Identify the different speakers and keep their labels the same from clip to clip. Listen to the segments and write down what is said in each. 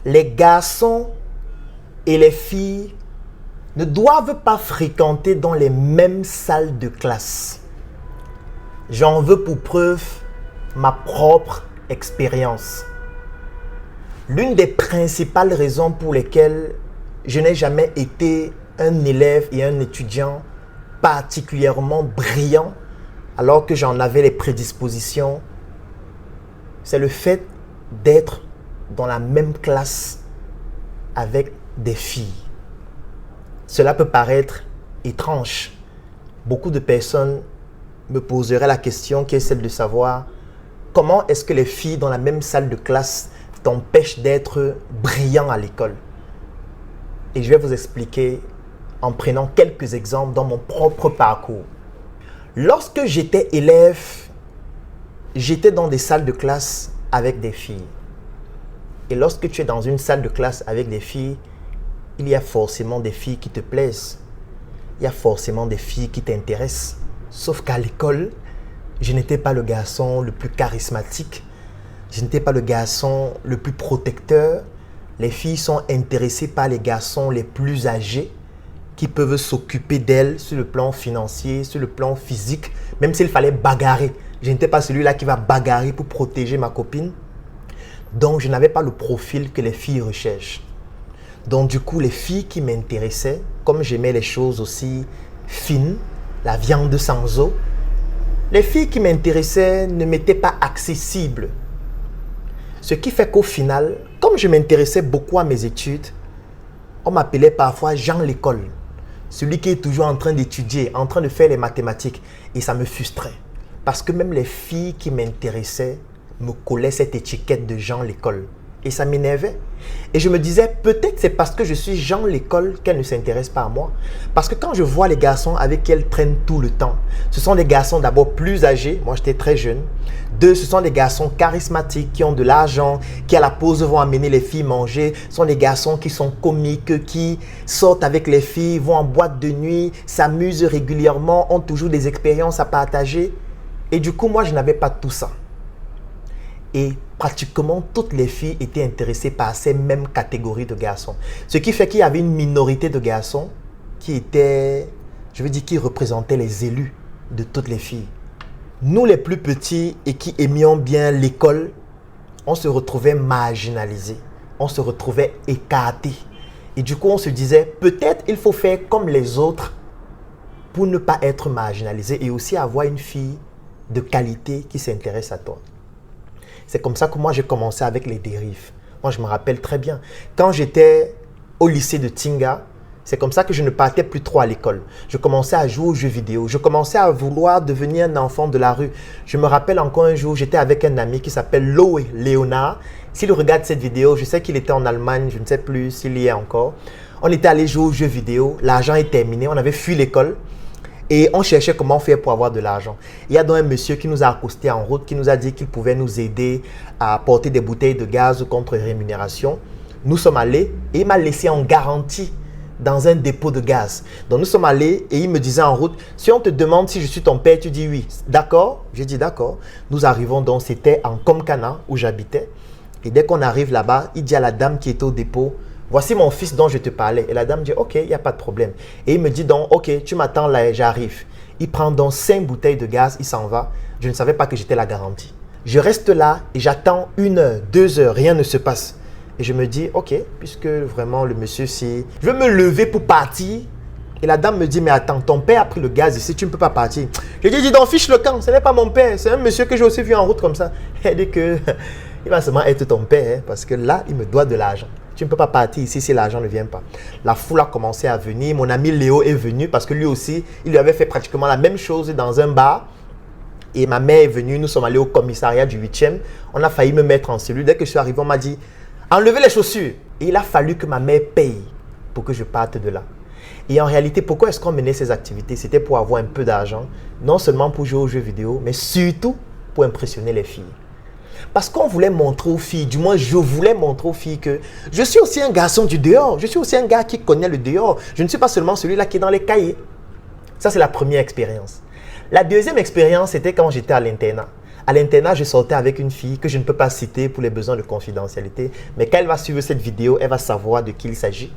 Speaker 1: les garçons et les filles ne doivent pas fréquenter dans les mêmes salles de classe. J'en veux pour preuve ma propre expérience. L'une des principales raisons pour lesquelles je n'ai jamais été un élève et un étudiant particulièrement brillant alors que j'en avais les prédispositions, c'est le fait d'être dans la même classe avec des filles. Cela peut paraître étrange. Beaucoup de personnes me poseraient la question qui est celle de savoir comment est-ce que les filles dans la même salle de classe t'empêchent d'être brillant à l'école. Et je vais vous expliquer en prenant quelques exemples dans mon propre parcours. Lorsque j'étais élève, j'étais dans des salles de classe avec des filles. Et lorsque tu es dans une salle de classe avec des filles, il y a forcément des filles qui te plaisent. Il y a forcément des filles qui t'intéressent. Sauf qu'à l'école, je n'étais pas le garçon le plus charismatique. Je n'étais pas le garçon le plus protecteur. Les filles sont intéressées par les garçons les plus âgés qui peuvent s'occuper d'elles sur le plan financier, sur le plan physique, même s'il fallait bagarrer. Je n'étais pas celui-là qui va bagarrer pour protéger ma copine. Donc, je n'avais pas le profil que les filles recherchent. Donc, du coup, les filles qui m'intéressaient, comme j'aimais les choses aussi fines, la viande sans os, les filles qui m'intéressaient ne m'étaient pas accessibles. Ce qui fait qu'au final, comme je m'intéressais beaucoup à mes études, on m'appelait parfois Jean l'école. Celui qui est toujours en train d'étudier, en train de faire les mathématiques. Et ça me frustrait. Parce que même les filles qui m'intéressaient me collaient cette étiquette de Jean l'école. Et ça m'énervait. Et je me disais, peut-être c'est parce que je suis Jean l'école qu'elle ne s'intéresse pas à moi. Parce que quand je vois les garçons avec qui elle traîne tout le temps, ce sont des garçons d'abord plus âgés. Moi, j'étais très jeune. 2, ce sont des garçons charismatiques qui ont de l'argent, qui à la pause vont amener les filles manger. Ce sont des garçons qui sont comiques, qui sortent avec les filles, vont en boîte de nuit, s'amusent régulièrement, ont toujours des expériences à partager. Et du coup, moi, je n'avais pas tout ça. Et pratiquement toutes les filles étaient intéressées par ces mêmes catégories de garçons. Ce qui fait qu'il y avait une minorité de garçons qui étaient, qui représentaient les élus de toutes les filles. Nous, les plus petits et qui aimions bien l'école, on se retrouvait marginalisés, on se retrouvait écartés. Et du coup, on se disait, peut-être il faut faire comme les autres pour ne pas être marginalisé et aussi avoir une fille de qualité qui s'intéresse à toi. C'est comme ça que moi, j'ai commencé avec les dérives. Moi, je me rappelle très bien. Quand j'étais au lycée de Tinga, c'est comme ça que je ne partais plus trop à l'école. Je commençais à jouer aux jeux vidéo. Je commençais à vouloir devenir un enfant de la rue. Je me rappelle encore un jour, j'étais avec un ami qui s'appelle Loé Léonard. S'il regarde cette vidéo, je sais qu'il était en Allemagne, je ne sais plus s'il y est encore. On était allé jouer aux jeux vidéo. L'argent est terminé. On avait fui l'école. Et on cherchait comment faire pour avoir de l'argent. Il y a donc un monsieur qui nous a accosté en route, qui nous a dit qu'il pouvait nous aider à porter des bouteilles de gaz contre rémunération. Nous sommes allés et il m'a laissé en garantie dans un dépôt de gaz. Donc nous sommes allés et il me disait en route, si on te demande si je suis ton père, tu dis oui. D'accord? J'ai dit d'accord. Nous arrivons donc, c'était en Komkana où j'habitais. Et dès qu'on arrive là-bas, il dit à la dame qui était au dépôt, voici mon fils dont je te parlais. Et la dame dit, ok, il n'y a pas de problème. Et il me dit donc, ok, tu m'attends là, j'arrive. Il prend donc 5 bouteilles de gaz, il s'en va. Je ne savais pas que j'étais la garantie. Je reste là et j'attends 1 heure, 2 heures, rien ne se passe. Et je me dis, ok, puisque vraiment le monsieur, si je veux me lever pour partir. Et la dame me dit, mais attends, ton père a pris le gaz ici, tu ne peux pas partir. Je dis donc, fiche le camp, ce n'est pas mon père, c'est un monsieur que j'ai aussi vu en route comme ça. Elle dit que il va seulement être ton père, hein, parce que là, il me doit de l'argent. Tu ne peux pas partir ici si l'argent ne vient pas. La foule a commencé à venir. Mon ami Léo est venu parce que lui aussi, il lui avait fait pratiquement la même chose dans un bar. Et ma mère est venue. Nous sommes allés au commissariat du 8e. On a failli me mettre en cellule. Dès que je suis arrivé, on m'a dit, enlevez les chaussures. Et il a fallu que ma mère paye pour que je parte de là. Et en réalité, pourquoi est-ce qu'on menait ces activités? C'était pour avoir un peu d'argent. Non seulement pour jouer aux jeux vidéo, mais surtout pour impressionner les filles. Parce qu'on voulait montrer aux filles, du moins je voulais montrer aux filles que je suis aussi un garçon du dehors. Je suis aussi un gars qui connaît le dehors. Je ne suis pas seulement celui-là qui est dans les cahiers. Ça, c'est la première expérience. La deuxième expérience, c'était quand j'étais à l'internat. À l'internat, je sortais avec une fille que je ne peux pas citer pour les besoins de confidentialité. Mais quand elle va suivre cette vidéo, elle va savoir de qui il s'agit.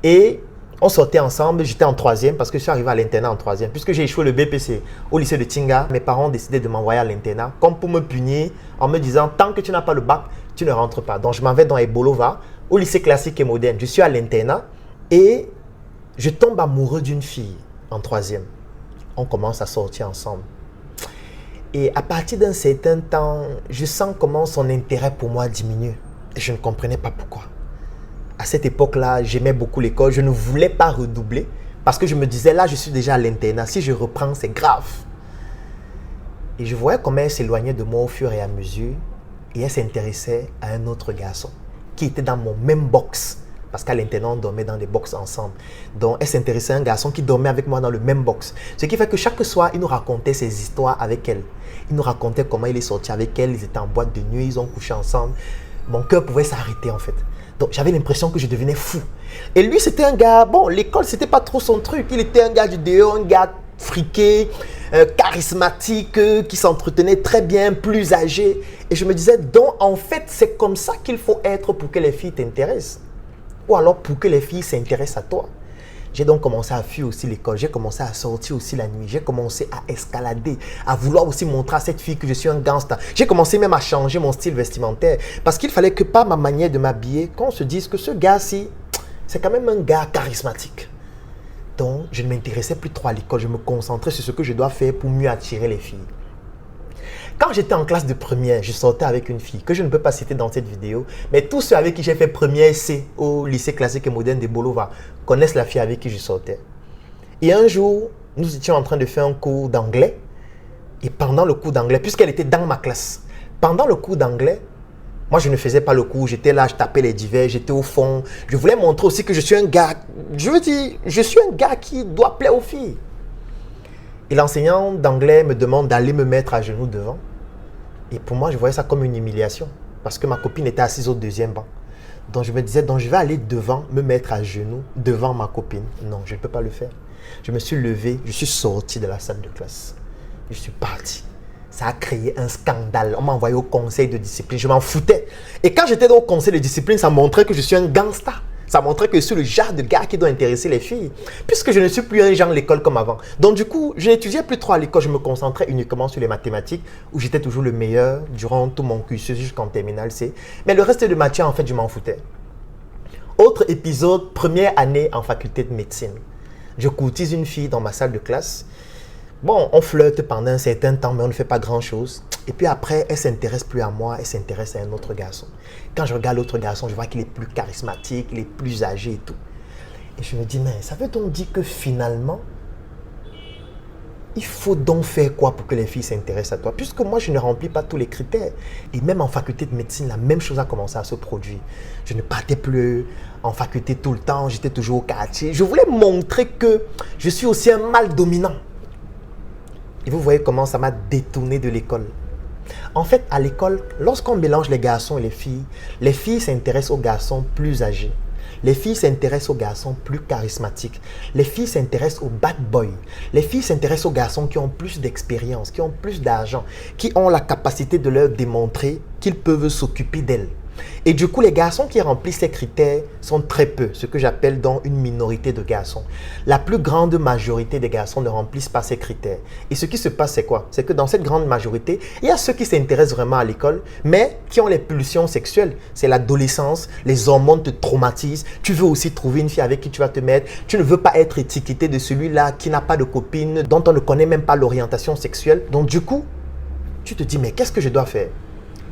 Speaker 1: Et on sortait ensemble, j'étais en troisième parce que je suis arrivé à l'internat en troisième. Puisque j'ai échoué le BPC au lycée de Tinga, mes parents ont décidé de m'envoyer à l'internat comme pour me punir en me disant tant que tu n'as pas le bac, tu ne rentres pas. Donc je m'en vais dans Ebolova, au lycée classique et moderne. Je suis à l'internat et je tombe amoureux d'une fille en troisième. On commence à sortir ensemble. Et à partir d'un certain temps, je sens comment son intérêt pour moi diminue. Et je ne comprenais pas pourquoi. À cette époque-là, j'aimais beaucoup l'école. Je ne voulais pas redoubler parce que je me disais, là, je suis déjà à l'internat. Si je reprends, c'est grave. Et je voyais comment elle s'éloignait de moi au fur et à mesure. Et elle s'intéressait à un autre garçon qui était dans mon même box. Parce qu'à l'internat, on dormait dans des box ensemble. Donc, elle s'intéressait à un garçon qui dormait avec moi dans le même box. Ce qui fait que chaque soir, il nous racontait ses histoires avec elle. Il nous racontait comment il est sorti avec elle. Ils étaient en boîte de nuit, ils ont couché ensemble. Mon cœur pouvait s'arrêter en fait. Donc, j'avais l'impression que je devenais fou. Et lui, c'était un gars, bon, l'école, c'était pas trop son truc. Il était un gars du dehors, un gars friqué, charismatique, qui s'entretenait très bien, plus âgé. Et je me disais, donc, en fait, c'est comme ça qu'il faut être pour que les filles t'intéressent. Ou alors pour que les filles s'intéressent à toi. J'ai donc commencé à fuir aussi l'école. J'ai commencé à sortir aussi la nuit. J'ai commencé à escalader, à vouloir aussi montrer à cette fille que je suis un gangster. J'ai commencé même à changer mon style vestimentaire. Parce qu'il fallait que par ma manière de m'habiller, qu'on se dise que ce gars-ci, c'est quand même un gars charismatique. Donc, je ne m'intéressais plus trop à l'école. Je me concentrais sur ce que je dois faire pour mieux attirer les filles. Quand j'étais en classe de première, je sortais avec une fille que je ne peux pas citer dans cette vidéo, mais tous ceux avec qui j'ai fait première C au lycée classique et moderne de Bolova connaissent la fille avec qui je sortais. Et un jour, nous étions en train de faire un cours d'anglais. Et pendant le cours d'anglais, puisqu'elle était dans ma classe, pendant le cours d'anglais, moi je ne faisais pas le cours, j'étais là, je tapais les divers, j'étais au fond. Je voulais montrer aussi que je suis un gars, je suis un gars qui doit plaire aux filles. Et l'enseignant d'anglais me demande d'aller me mettre à genoux devant. Et pour moi, je voyais ça comme une humiliation. Parce que ma copine était assise au deuxième banc. Donc je me disais, donc je vais aller devant, me mettre à genoux devant ma copine. Non, je ne peux pas le faire. Je me suis levé, je suis sorti de la salle de classe. Je suis parti. Ça a créé un scandale. On m'a envoyé au conseil de discipline. Je m'en foutais. Et quand j'étais au conseil de discipline, ça montrait que je suis un gangster. Ça montrait que je suis le genre de gars qui doit intéresser les filles. Puisque je ne suis plus un genre de l'école comme avant. Donc du coup, je n'étudiais plus trop à l'école. Je me concentrais uniquement sur les mathématiques où j'étais toujours le meilleur durant tout mon cursus jusqu'en terminale C. Mais le reste de matière, en fait, je m'en foutais. Autre épisode, première année en faculté de médecine. Je courtise une fille dans ma salle de classe. Bon, on flirte pendant un certain temps, mais on ne fait pas grand-chose. Et puis après, elle ne s'intéresse plus à moi, elle s'intéresse à un autre garçon. Quand je regarde l'autre garçon, je vois qu'il est plus charismatique, il est plus âgé et tout. Et je me dis, mais ça veut donc dire que finalement, il faut donc faire quoi pour que les filles s'intéressent à toi? Puisque moi, je ne remplis pas tous les critères. Et même en faculté de médecine, la même chose a commencé à se produire. Je ne partais plus en faculté tout le temps, j'étais toujours au quartier. Je voulais montrer que je suis aussi un mâle dominant. Et vous voyez comment ça m'a détourné de l'école. En fait, à l'école, lorsqu'on mélange les garçons et les filles s'intéressent aux garçons plus âgés. Les filles s'intéressent aux garçons plus charismatiques. Les filles s'intéressent aux bad boys. Les filles s'intéressent aux garçons qui ont plus d'expérience, qui ont plus d'argent, qui ont la capacité de leur démontrer qu'ils peuvent s'occuper d'elles. Et du coup, les garçons qui remplissent ces critères sont très peu, ce que j'appelle donc une minorité de garçons. La plus grande majorité des garçons ne remplissent pas ces critères. Et ce qui se passe, c'est quoi? C'est que dans cette grande majorité, il y a ceux qui s'intéressent vraiment à l'école, mais qui ont les pulsions sexuelles. C'est l'adolescence, les hormones te traumatisent. Tu veux aussi trouver une fille avec qui tu vas te mettre. Tu ne veux pas être étiqueté de celui-là qui n'a pas de copine, dont on ne connaît même pas l'orientation sexuelle. Donc du coup, tu te dis, mais qu'est-ce que je dois faire?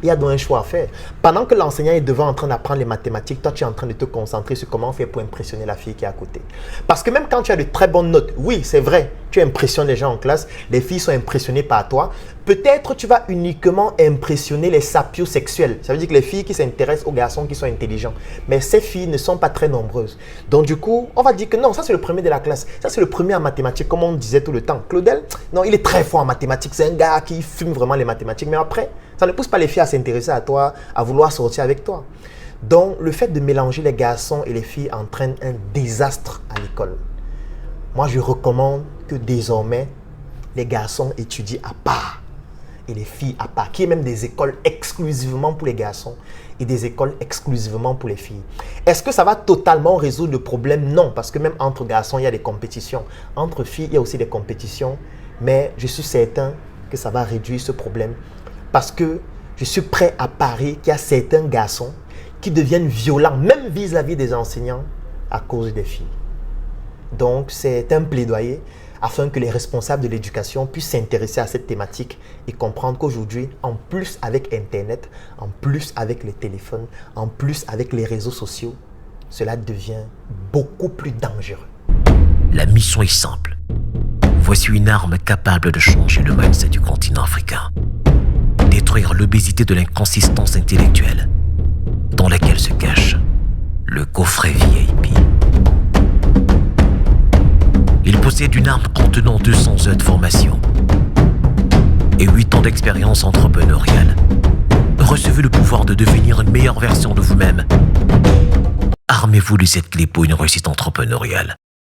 Speaker 1: Il y a donc un choix à faire. Pendant que l'enseignant est devant en train d'apprendre les mathématiques, toi tu es en train de te concentrer sur comment faire pour impressionner la fille qui est à côté. Parce que même quand tu as de très bonnes notes, oui c'est vrai, tu impressionnes les gens en classe, les filles sont impressionnées par toi. Peut-être tu vas uniquement impressionner les sapiosexuels. Ça veut dire que les filles qui s'intéressent aux garçons qui sont intelligents. Mais ces filles ne sont pas très nombreuses. Donc du coup, on va dire que non, ça c'est le premier de la classe. Ça c'est le premier en mathématiques, comme on disait tout le temps. Claudel, non, il est très fort en mathématiques. C'est un gars qui fume vraiment les mathématiques. Mais après, ça ne pousse pas les filles à s'intéresser à toi, à vouloir sortir avec toi. Donc, le fait de mélanger les garçons et les filles entraîne un désastre à l'école. Moi, je recommande que désormais, les garçons étudient à part. et les filles à part, qui est même des écoles exclusivement pour les garçons et des écoles exclusivement pour les filles. Est-ce que ça va totalement résoudre le problème? Non, parce que même entre garçons, il y a des compétitions. Entre filles, il y a aussi des compétitions. Mais je suis certain que ça va réduire ce problème parce que je suis prêt à parier qu'il y a certains garçons qui deviennent violents, même vis-à-vis des enseignants, à cause des filles. Donc, c'est un plaidoyer afin que les responsables de l'éducation puissent s'intéresser à cette thématique et comprendre qu'aujourd'hui, en plus avec Internet, en plus avec les téléphones, en plus avec les réseaux sociaux, cela devient beaucoup plus dangereux.
Speaker 2: La mission est simple. Voici une arme capable de changer le mindset du continent africain. Détruire l'obésité de l'inconsistance intellectuelle dans laquelle se cache le coffret VIP. Il possède une arme contenant 200 heures de formation et 8 ans d'expérience entrepreneuriale. Recevez le pouvoir de devenir une meilleure version de vous-même. Armez-vous de cette clé pour une réussite entrepreneuriale.